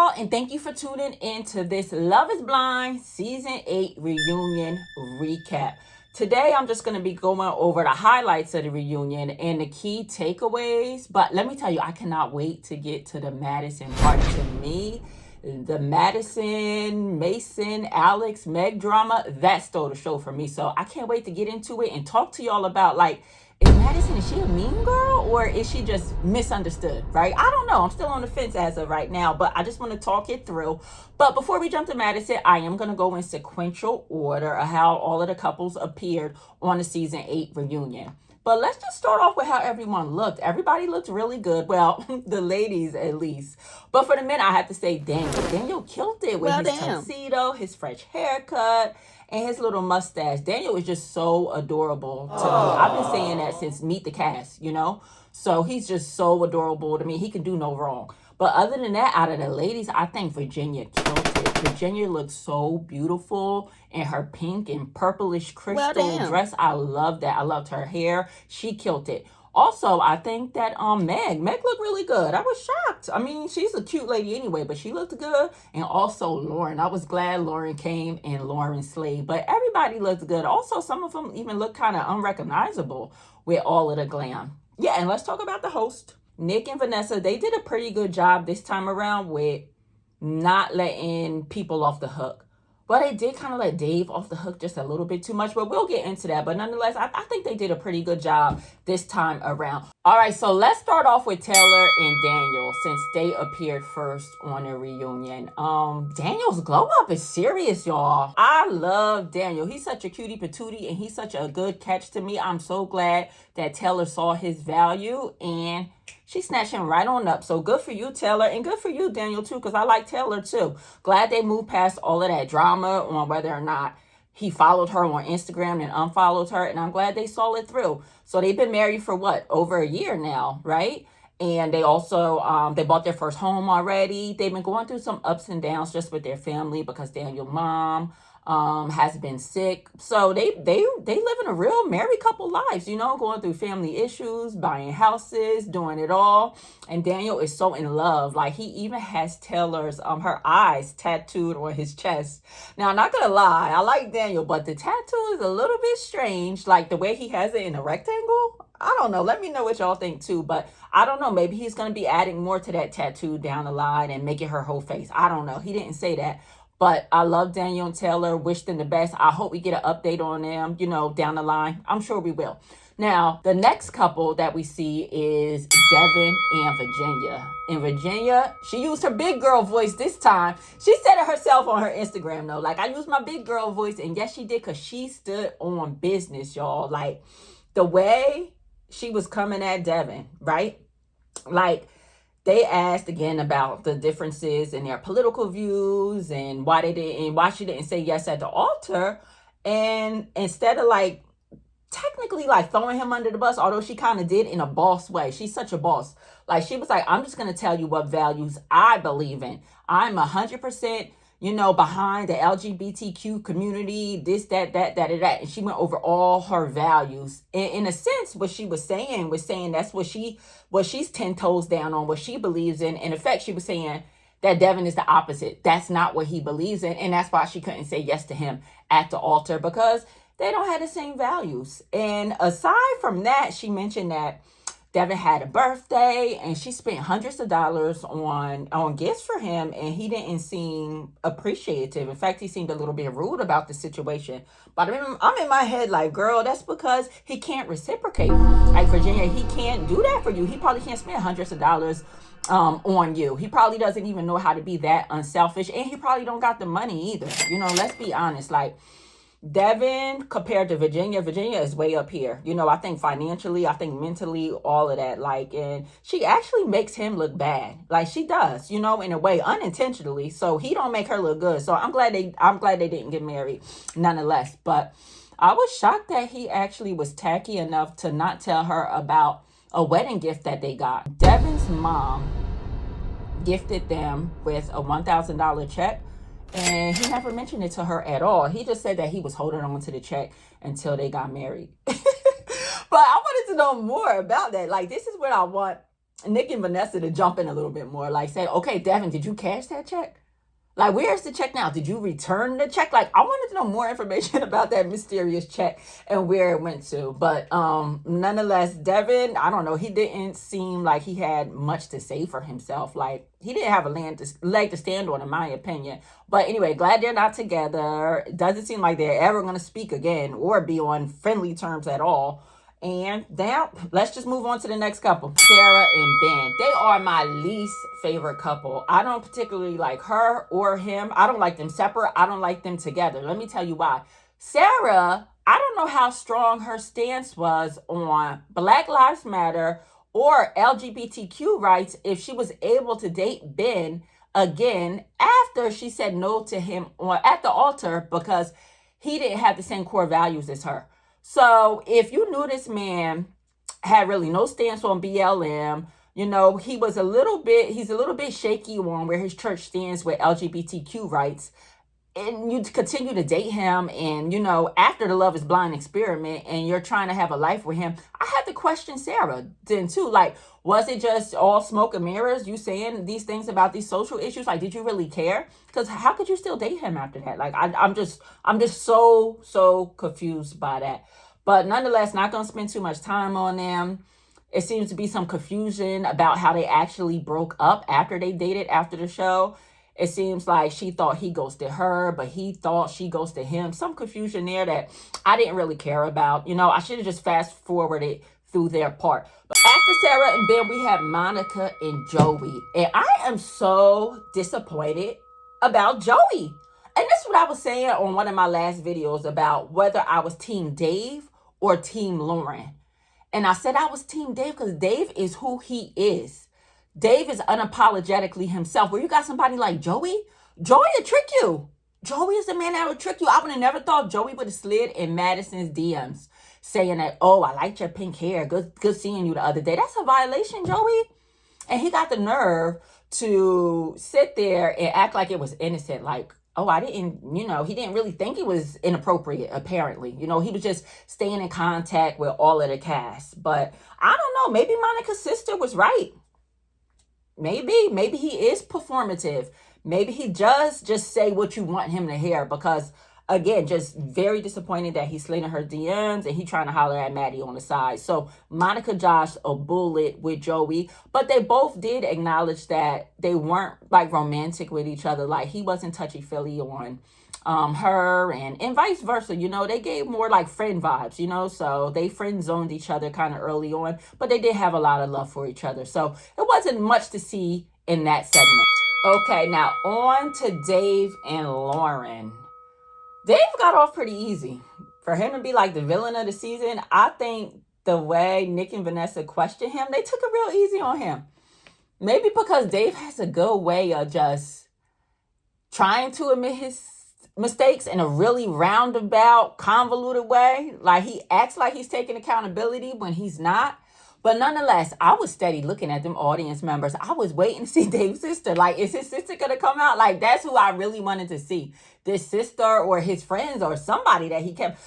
y'all, and thank you for tuning in to this Love is Blind Season 8 reunion recap. Today, I'm just going to be going over the highlights of the reunion and the key takeaways. But let me tell you, I cannot wait to get to the Madison part. To me, the Madison, Mason, Alex, Meg drama, that stole the show for me. So I can't wait to get into it and talk to y'all about, like, is Madison, is she a mean girl or is she just misunderstood, right? I don't know. I'm still on the fence as of right now, but I just want to talk it through. But before we jump to Madison, I am going to go in sequential order of how all of the couples appeared on the season 8 reunion. But let's just start off with how everyone looked. Everybody looked really good. Well, the ladies at least. But for the men, I have to say Daniel. Daniel killed it with his tuxedo, his fresh haircut, and his little mustache. Daniel is just so adorable to me. I've been saying that since Meet the Cast, you know? So he's just so adorable to me. He can do no wrong. But other than that, out of the ladies, I think Virginia killed it. Virginia looks so beautiful in her pink and purplish crystal dress. I love that. I loved her hair. She killed it. Also, I think that Meg looked really good. I was shocked. I mean, she's a cute lady anyway, but she looked good. And also Lauren. I was glad Lauren came and Lauren slayed. But everybody looked good. Also, some of them even look kind of unrecognizable with all of the glam. Yeah, and let's talk about the host. Nick and Vanessa, they did a pretty good job this time around with not letting people off the hook. But they did kind of let Dave off the hook just a little bit too much. But we'll get into that. But nonetheless, I think they did a pretty good job this time around. All right, so let's start off with Taylor and Daniel since they appeared first on the reunion. Daniel's glow up is serious, y'all. I love Daniel. He's such a cutie patootie and he's such a good catch to me. I'm so glad that Taylor saw his value and she snatched him right on up. So good for you, Taylor. And good for you, Daniel, too, because I like Taylor, too. Glad they moved past all of that drama on whether or not he followed her on Instagram and unfollowed her. And I'm glad they saw it through. So they've been married for, what, over a year now, right? And they also, they bought their first home already. They've been going through some ups and downs just with their family because Daniel's mom has been sick. So they live in a real married couple lives, you know, going through family issues, buying houses, doing it all. And Daniel is so in love. Like, he even has Taylor's, her eyes tattooed on his chest. Now, I'm not gonna lie, I like Daniel, but the tattoo is a little bit strange. Like, the way he has it in a rectangle. I don't know. Let me know what y'all think too. But I don't know. Maybe he's going to be adding more to that tattoo down the line and making her whole face. I don't know. He didn't say that. But I love Daniel and Taylor. Wish them the best. I hope we get an update on them, you know, down the line. I'm sure we will. Now, the next couple that we see is Devin and Virginia. And Virginia, she used her big girl voice this time. She said it herself on her Instagram, though. Like, I used my big girl voice. And yes, she did, because she stood on business, y'all. Like, the way she was coming at Devin, right? Like, they asked again about the differences in their political views and why she didn't say yes at the altar. And instead of like technically like throwing him under the bus, although she kind of did in a boss way. She's such a boss. Like, she was like, I'm just going to tell you what values I believe in. I'm 100%, you know, behind the LGBTQ community, this, that. And she went over all her values. And in a sense, what she was saying that's what she's 10 toes down on, what she believes in. In effect, she was saying that Devin is the opposite. That's not what he believes in. And that's why she couldn't say yes to him at the altar, because they don't have the same values. And aside from that, she mentioned that Devin had a birthday and she spent hundreds of dollars on gifts for him, and he didn't seem appreciative. In fact, he seemed a little bit rude about the situation. But I'm in my head like, girl, that's because he can't reciprocate. Like, Virginia, he can't do that for you. He probably can't spend hundreds of dollars on you. He probably doesn't even know how to be that unselfish, and he probably don't got the money either. You know, let's be honest. Like, Devin compared to Virginia is way up here. You know, I think financially, I think mentally, all of that. Like, and she actually makes him look bad. Like, she does, you know, in a way, unintentionally. So he don't make her look good. So I'm glad they didn't get married nonetheless. But I was shocked that he actually was tacky enough to not tell her about a wedding gift that they got. Devin's mom gifted them with a $1,000 check. And he never mentioned it to her at all. He just said that he was holding on to the check until they got married. But I wanted to know more about that. Like, this is what I want Nick and Vanessa to jump in a little bit more. Like, say, okay, Devin, did you cash that check? Like, where's the check now? Did you return the check? Like, I wanted to know more information about that mysterious check and where it went to. But nonetheless, Devin, I don't know, he didn't seem like he had much to say for himself. Like, he didn't have a leg to stand on, in my opinion. But anyway, glad they're not together. It doesn't seem like they're ever going to speak again or be on friendly terms at all. And now, let's just move on to the next couple. Sarah and Ben. They are my least favorite couple. I don't particularly like her or him. I don't like them separate. I don't like them together. Let me tell you why. Sarah, I don't know how strong her stance was on Black Lives Matter or LGBTQ rights if she was able to date Ben again after she said no to him at the altar because he didn't have the same core values as her. So if you knew this man had really no stance on BLM, you know, he's a little bit shaky on where his church stands with LGBTQ rights, and you continue to date him, and, you know, after the Love is Blind experiment and you're trying to have a life with him, I had to question Sarah then too. Like, was it just all smoke and mirrors, you saying these things about these social issues? Like, did you really care? Because how could you still date him after that? Like, I'm just so confused by that. But nonetheless, not going to spend too much time on them. It seems to be some confusion about how they actually broke up after they dated after the show. It seems like she thought he ghosted her, but he thought she ghosted him. Some confusion there that I didn't really care about. You know, I should have just fast forwarded through their part. But after Sarah and Ben, we have Monica and Joey. And I am so disappointed about Joey. And this is what I was saying on one of my last videos about whether I was Team Dave or Team Lauren. And I said I was Team Dave because Dave is who he is. Dave is unapologetically himself. Where you got somebody like Joey, Joey will trick you. Joey is the man that would trick you. I would have never thought Joey would have slid in Madison's DMs saying that, oh, I liked your pink hair. Good seeing you the other day. That's a violation, Joey. And he got the nerve to sit there and act like it was innocent. Like, oh, I didn't, you know, he didn't really think it was inappropriate, apparently. You know, he was just staying in contact with all of the cast. But I don't know, maybe Monica's sister was right. Maybe he is performative. Maybe he does just say what you want him to hear because, again, just very disappointed that he's slitting her DMs and he trying to holler at Maddie on the side. So Monica dodged a bullet with Joey, but they both did acknowledge that they weren't like romantic with each other. Like he wasn't touchy-feely on her and vice versa. You know, they gave more like friend vibes, you know, so they friend zoned each other kind of early on, but they did have a lot of love for each other. So it wasn't much to see in that segment. Okay, now on to Dave and Lauren. Dave got off pretty easy. For him to be like the villain of the season, I think the way Nick and Vanessa questioned him, they took it real easy on him. Maybe because Dave has a good way of just trying to admit his mistakes in a really roundabout, convoluted way. Like he acts like he's taking accountability when he's not. But nonetheless, I was steady looking at them audience members. I was waiting to see Dave's sister. Like, is his sister going to come out? Like, that's who I really wanted to see. This sister or his friends or somebody that he kept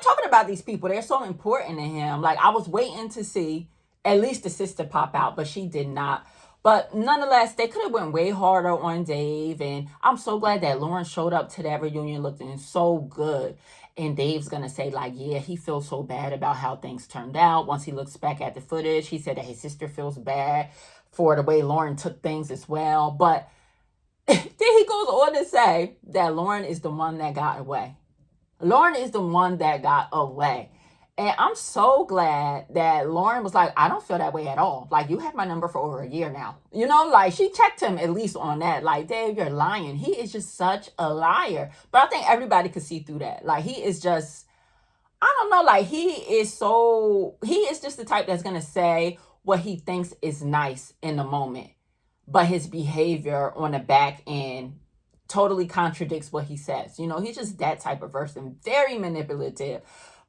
talking about these people. They're so important to him. Like, I was waiting to see at least the sister pop out, but she did not. But nonetheless, they could have went way harder on Dave. And I'm so glad that Lauren showed up to that reunion looking so good. And Dave's going to say, like, yeah, he feels so bad about how things turned out. Once he looks back at the footage, he said that his sister feels bad for the way Lauren took things as well. But then he goes on to say that Lauren is the one that got away. Lauren is the one that got away. And I'm so glad that Lauren was like, I don't feel that way at all. Like, you had my number for over a year now. You know, like, she checked him at least on that. Like, Dave, you're lying. He is just such a liar. But I think everybody could see through that. Like, he is just, I don't know, like, he is just the type that's going to say what he thinks is nice in the moment. But his behavior on the back end totally contradicts what he says. You know, he's just that type of person. Very manipulative.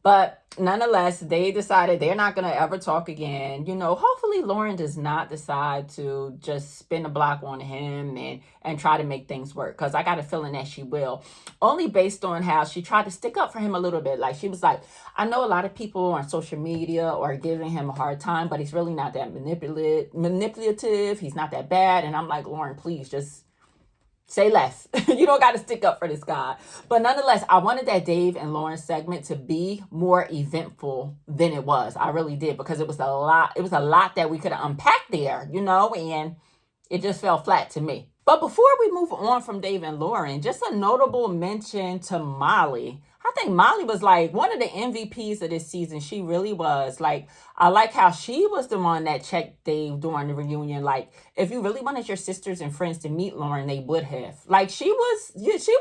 But nonetheless, they decided they're not going to ever talk again. Hopefully Lauren does not decide to just spin the block on him and try to make things work. Because I got a feeling that she will. Only based on how she tried to stick up for him a little bit. Like, she was like, I know a lot of people on social media are giving him a hard time, but he's really not that manipulative. He's not that bad. And I'm like, Lauren, please just say less. You don't got to stick up for this guy. But nonetheless, I wanted that Dave and Lauren segment to be more eventful than it was. I really did, because it was a lot. It was a lot that we could have unpacked there, and it just fell flat to me. But before we move on from Dave and Lauren, just a notable mention to Molly. I think Molly was like one of the MVPs of this season. She really was. Like, I like how she was the one that checked Dave during the reunion. Like, if you really wanted your sisters and friends to meet Lauren, they would have. Like, she was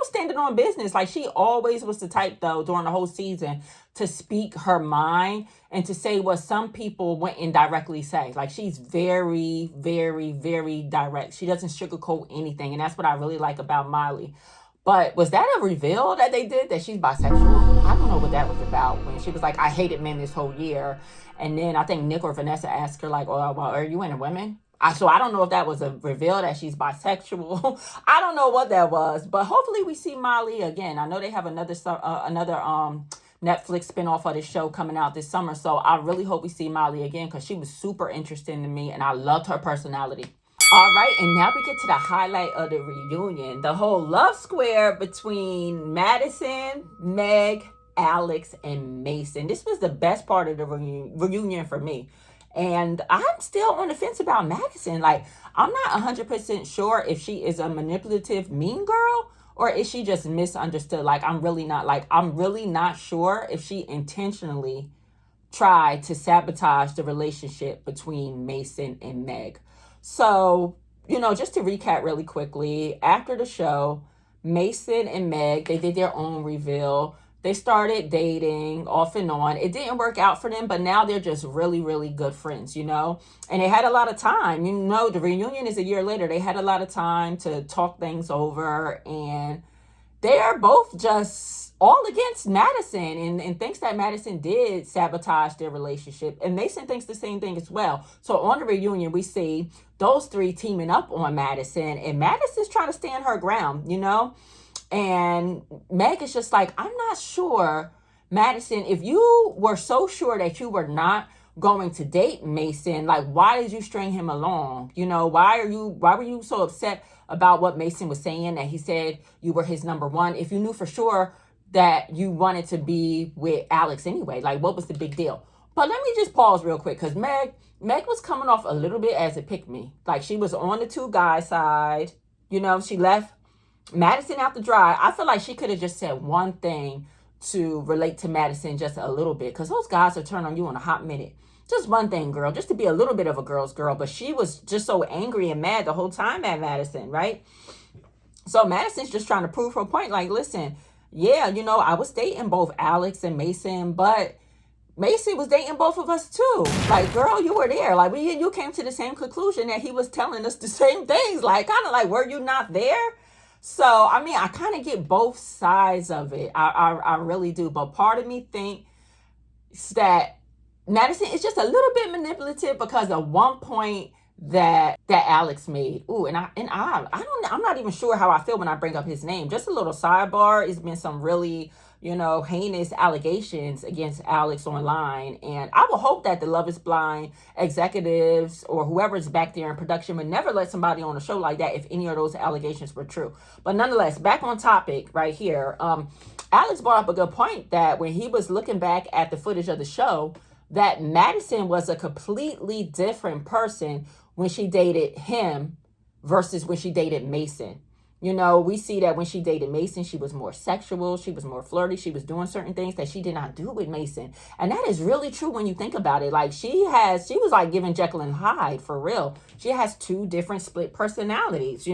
standing on business. Like, she always was the type, though, during the whole season to speak her mind and to say what some people wouldn't directly say. Like, she's very, very, very direct. She doesn't sugarcoat anything. And that's what I really like about Molly. But was that a reveal that they did that she's bisexual? I don't know what that was about, when she was like, I hated men this whole year. And then I think Nick or Vanessa asked her, like, oh, well, are you into women? So I don't know if that was a reveal that she's bisexual. I don't know what that was. But hopefully we see Molly again. I know they have another Netflix spinoff of this show coming out this summer. So I really hope we see Molly again, because she was super interesting to me and I loved her personality. All right, and now we get to the highlight of the reunion, the whole love square between Madison, Meg, Alex, and Mason. This was the best part of the reunion for me. And I'm still on the fence about Madison. Like, I'm not 100% sure if she is a manipulative, mean girl, or is she just misunderstood. Like, I'm really not sure if she intentionally tried to sabotage the relationship between Mason and Meg. So, just to recap really quickly, after the show, Mason and Meg, they did their own reveal. They started dating off and on. It didn't work out for them, but now they're just really, really good friends, And they had a lot of time. The reunion is a year later. They had a lot of time to talk things over, and they are both just all against Madison and thinks that Madison did sabotage their relationship. And Mason thinks the same thing as well. So on the reunion, we see those three teaming up on Madison, and Madison's trying to stand her ground, And Meg is just like, I'm not sure, Madison, if you were so sure that you were not going to date Mason, like, why did you string him along? Why were you so upset about what Mason was saying, that he said you were his number one, if you knew for sure that you wanted to be with Alex anyway? Like, what was the big deal? But let me just pause real quick, because Meg was coming off a little bit as a pick-me. Like, she was on the two guys side. She left Madison out to dry. I feel like she could have just said one thing to relate to Madison just a little bit, because those guys will turn on you in a hot minute. Just one thing, girl, just to be a little bit of a girl's girl. But she was just so angry and mad the whole time at Madison, right? So Madison's just trying to prove her point. Like, listen, yeah, I was dating both Alex and Mason, but Mason was dating both of us too. Like, girl, you were there. Like, you came to the same conclusion that he was telling us the same things. Like, kind of like, were you not there? So, I mean, I kind of get both sides of it. I really do. But part of me thinks that Madison is just a little bit manipulative because of one point that Alex made. Ooh, and I'm not even sure how I feel when I bring up his name. Just a little sidebar. It's been some really, heinous allegations against Alex online. And I will hope that the Love is Blind executives or whoever's back there in production would never let somebody on a show like that if any of those allegations were true. But nonetheless, back on topic right here. Alex brought up a good point that when he was looking back at the footage of the show, that Madison was a completely different person when she dated him versus when she dated Mason. We see that when she dated Mason, she was more sexual, she was more flirty, she was doing certain things that she did not do with Mason. And that is really true when you think about it. Like, she was like giving Jekyll and Hyde for real. She has two different split personalities,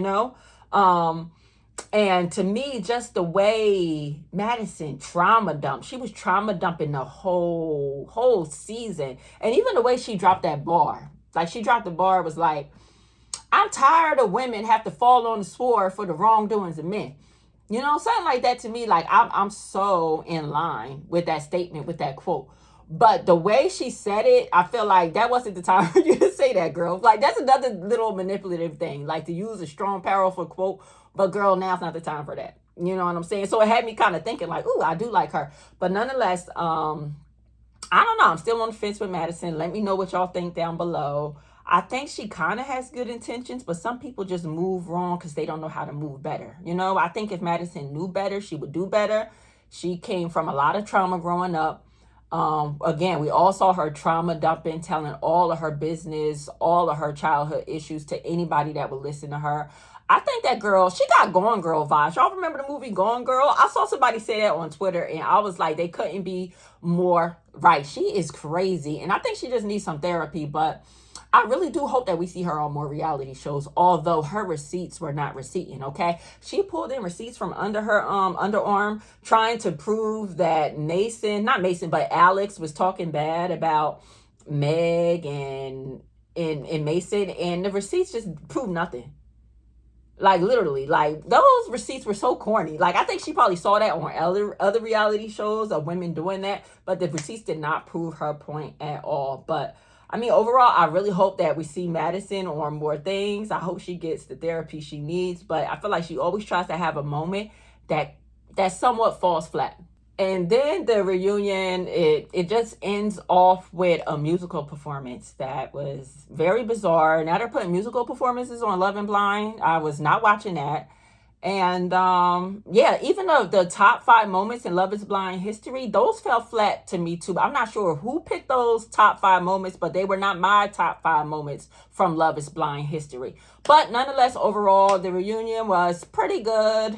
And to me, just the way Madison trauma dumped, she was trauma dumping the whole season. And even the way she dropped that bar, like she dropped the bar was like, I'm tired of women have to fall on the sword for the wrongdoings of men. You know, something like that to me, like I'm so in line with that statement, with that quote. But the way she said it, I feel like that wasn't the time for you to say that, girl. Like, that's another little manipulative thing, like to use a strong, powerful quote. But girl, now's not the time for that. You know what I'm saying? So it had me kind of thinking like, ooh, I do like her. But nonetheless, I don't know. I'm still on the fence with Madison. Let me know what y'all think down below. I think she kind of has good intentions, but some people just move wrong because they don't know how to move better. You know, I think if Madison knew better, she would do better. She came from a lot of trauma growing up. Again, we all saw her trauma dumping, telling all of her business, all of her childhood issues to anybody that would listen to her. I think that girl, she got Gone Girl vibes. Y'all remember the movie Gone Girl? I saw somebody say that on Twitter, and I was like, they couldn't be more right. She is crazy, and I think she just needs some therapy, but I really do hope that we see her on more reality shows, although her receipts were not receipting, okay? She pulled in receipts from under her underarm, trying to prove that Alex was talking bad about Meg and Mason, and the receipts just proved nothing. Like, literally, like, those receipts were so corny. Like, I think she probably saw that on other reality shows of women doing that, but the receipts did not prove her point at all. But I mean, overall, I really hope that we see Madison on more things. I hope she gets the therapy she needs, but I feel like she always tries to have a moment that somewhat falls flat. And then the reunion, it just ends off with a musical performance that was very bizarre. Now they're putting musical performances on Love and Blind. I was not watching that. And yeah, even though the top 5 moments in Love is Blind history, those fell flat to me too. I'm not sure who picked those top 5 moments, but they were not my top 5 moments from Love is Blind history. But nonetheless, overall, the reunion was pretty good.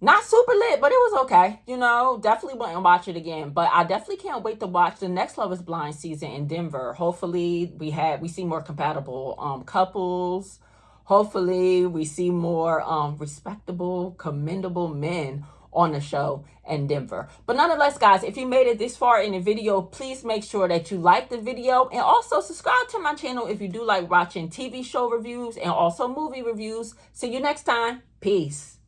Not super lit, but it was okay. You know, definitely went and watch it again. But I definitely can't wait to watch the next Love is Blind season in Denver. Hopefully we see more compatible couples. Hopefully we see more respectable, commendable men on the show in Denver. But nonetheless, guys, if you made it this far in the video, please make sure that you like the video and also subscribe to my channel if you do like watching TV show reviews and also movie reviews. See you next time. Peace.